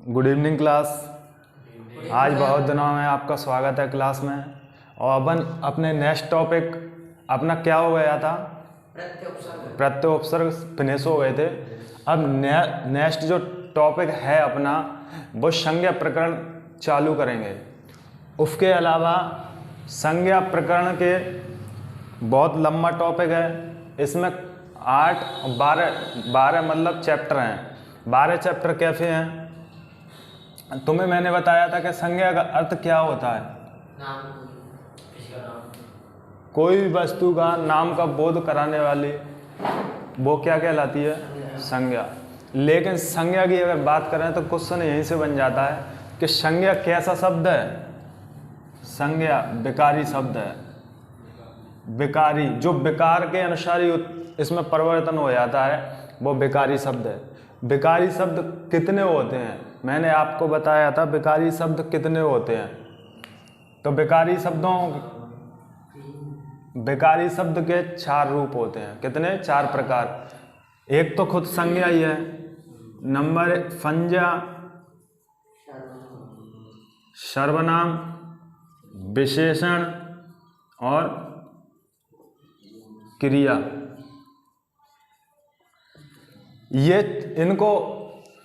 Good evening class. आज बहुत दिनों में आपका स्वागत है क्लास में। और अपन अपने नेक्स्ट टॉपिक अपना क्या हो गया था, प्रत्यय उपसर्ग फिनिश हो गए थे। अब नेक्स्ट जो टॉपिक है अपना वो संज्ञा प्रकरण चालू करेंगे। उसके अलावा संज्ञा प्रकरण के बहुत लंबा टॉपिक है, इसमें 8 12 मतलब चैप्टर हैं। 12 चैप्टर कैसे हैं? तुम्हें मैंने बताया था कि संज्ञा का अर्थ क्या होता है। कोई भी वस्तु का नाम का बोध कराने वाली वो क्या कहलाती है? संज्ञा। लेकिन संज्ञा की अगर बात करें तो क्वेश्चन यहीं से बन जाता है कि संज्ञा कैसा शब्द है? संज्ञा विकारी शब्द है। विकारी, जो विकार के अनुसार ही इसमें परिवर्तन हो जाता है वो विकारी शब्द है। विकारी शब्द कितने होते हैं? मैंने आपको बताया था विकारी शब्द कितने होते हैं। तो विकारी शब्द के 4 रूप होते हैं। कितने? 4 प्रकार। एक तो खुद संज्ञा ही है, नंबर 1 संज्ञा, सर्वनाम, विशेषण और क्रिया। ये इनको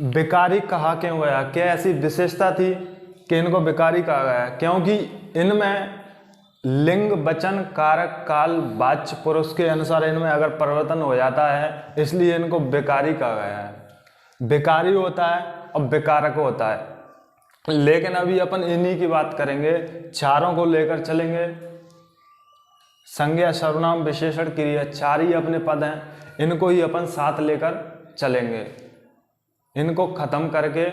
विकारी कहा क्यों गया? क्या ऐसी विशेषता थी कि इनको विकारी कहा गया? क्योंकि इनमें लिंग, वचन, कारक, काल, वाच्य, पुरुष के अनुसार इनमें अगर परिवर्तन हो जाता है, इसलिए इनको विकारी कहा गया है। विकारी होता है और विकारक होता है। लेकिन अभी अपन इन्हीं की बात करेंगे, चारों को लेकर चलेंगे। संज्ञा, सर्वनाम, विशेषण, क्रिया, 4 ही अपने पद हैं, इनको ही अपन साथ लेकर चलेंगे। इनको खत्म करके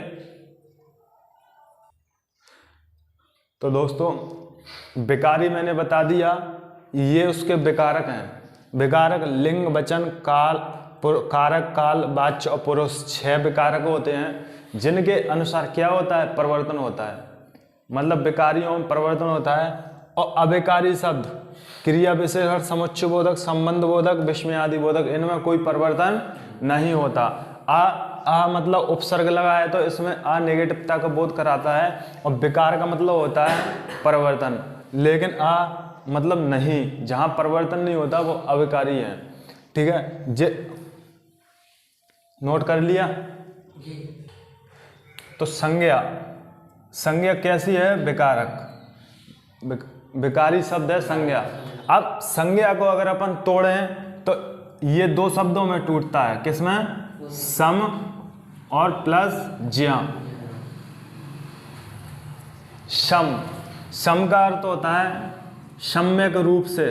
तो दोस्तों विकारी मैंने बता दिया, ये उसके विकारक हैं। विकारक लिंग, वचन, काल, कारक, काल, वाच्य और पुरुष 6 विकारक होते हैं, जिनके अनुसार क्या होता है? परिवर्तन होता है। मतलब विकारियों में परिवर्तन होता है। और अविकारी शब्द क्रिया, विशेषण, समुच्चय बोधक, संबंध बोधक, विस्मय आदि बोधक, इनमें कोई परिवर्तन नहीं होता। आ मतलब उपसर्ग लगा है तो इसमें आ नेगेटिवता का बोध कराता है, और विकार का मतलब होता है परिवर्तन। लेकिन आ मतलब नहीं, जहां परिवर्तन नहीं होता वो अविकारी है। ठीक है, नोट कर लिया? तो संज्ञा कैसी है? विकारक, विकारी शब्द है संज्ञा। अब संज्ञा को अगर अपन तोड़ें तो ये 2 शब्दों में टूटता है। किसमें? सम और प्लस ज्या। सम का अर्थ होता है सम्यक रूप से,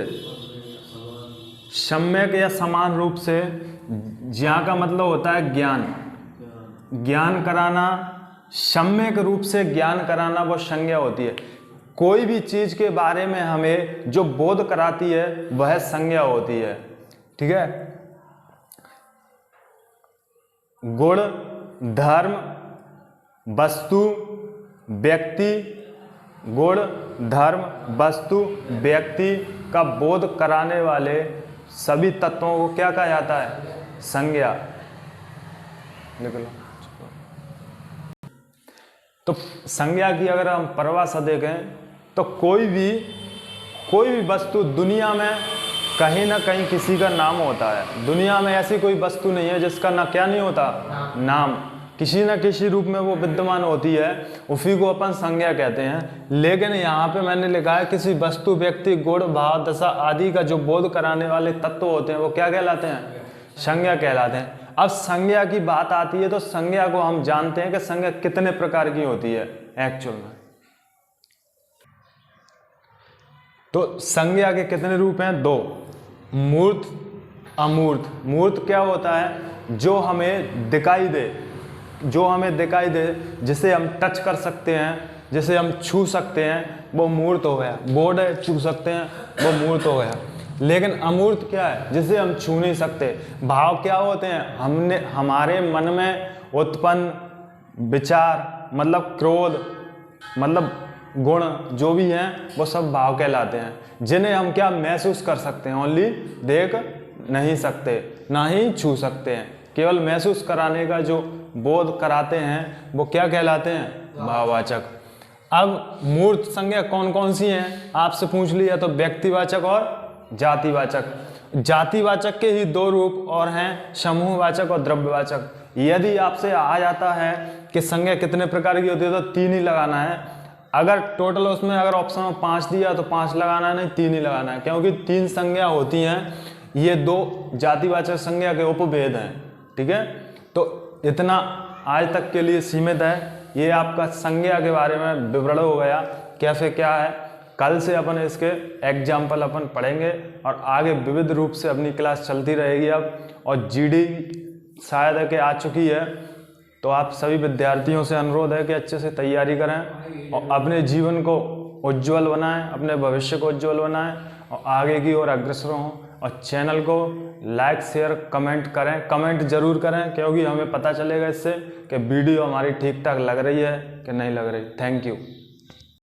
सम्यक या समान रूप से। ज्या का मतलब होता है ज्ञान कराना। सम्यक रूप से ज्ञान कराना वो संज्ञा होती है। कोई भी चीज के बारे में हमें जो बोध कराती है वह संज्ञा होती है। ठीक है, गुण, धर्म, वस्तु, व्यक्ति, गुण, धर्म, वस्तु, व्यक्ति का बोध कराने वाले सभी तत्वों को क्या कहा जाता है? संज्ञा। लिख लो। तो संज्ञा की अगर हम परिभाषा देखें तो कोई भी वस्तु दुनिया में कहीं ना कहीं किसी का नाम होता है। दुनिया में ऐसी कोई वस्तु नहीं है जिसका ना क्या नहीं होता? नाम। किसी न किसी रूप में वो विद्यमान होती है, उसी को अपन संज्ञा कहते हैं। लेकिन यहाँ पे मैंने लिखा है किसी वस्तु, व्यक्ति, गुण, भाव, दशा आदि का जो बोध कराने वाले तत्व होते हैं वो क्या कहलाते हैं? संज्ञा कहलाते हैं। अब संज्ञा की बात आती है तो संज्ञा को हम जानते हैं कि संज्ञा कितने प्रकार की होती है एक्चुअल में। तो संज्ञा के कितने रूप हैं? 2, मूर्त, अमूर्त। मूर्त क्या होता है? जो हमें दिखाई दे, जिसे हम टच कर सकते हैं, जिसे हम छू सकते हैं, वो मूर्त हो गया। बोर्ड है, छू सकते हैं, वो मूर्त हो गया। लेकिन अमूर्त क्या है? जिसे हम छू नहीं सकते। भाव क्या होते हैं? हमारे मन में उत्पन्न विचार, मतलब क्रोध, मतलब गुण जो भी हैं वो सब भाव कहलाते हैं, जिन्हें हम क्या महसूस कर सकते हैं, ओनली देख नहीं सकते, ना ही छू सकते हैं। केवल महसूस कराने का जो बोध कराते हैं वो क्या कहलाते हैं? भाववाचक। अब मूर्त संज्ञा कौन कौन सी हैं आपसे पूछ लिया, तो व्यक्तिवाचक और जातिवाचक। जातिवाचक के ही दो रूप और हैं, समूहवाचक और द्रव्यवाचक। यदि आपसे आ जाता है कि संज्ञा कितने प्रकार की होती है, तो 3 ही लगाना है। अगर टोटल उसमें अगर ऑप्शन में 5 दिया तो 5 लगाना है, नहीं 3 ही लगाना है, क्योंकि 3 संज्ञा होती हैं। ये 2 जातिवाचक संज्ञा के उपभेद हैं। ठीक है, तो इतना आज तक के लिए सीमित है। ये आपका संज्ञा के बारे में विवरण हो गया, कैसे क्या है। कल से अपन इसके एग्जाम्पल अपन पढ़ेंगे और आगे विविध रूप से अपनी क्लास चलती रहेगी अब। और जीडी शायद है कि आ चुकी है, तो आप सभी विद्यार्थियों से अनुरोध है कि अच्छे से तैयारी करें और अपने जीवन को उज्ज्वल बनाएं, अपने भविष्य को उज्ज्वल बनाएं और आगे की ओर अग्रसर हों। और चैनल को लाइक शेयर कमेंट करें, कमेंट जरूर करें, क्योंकि हमें पता चलेगा इससे कि वीडियो हमारी ठीक ठाक लग रही है कि नहीं लग रही। Thank you.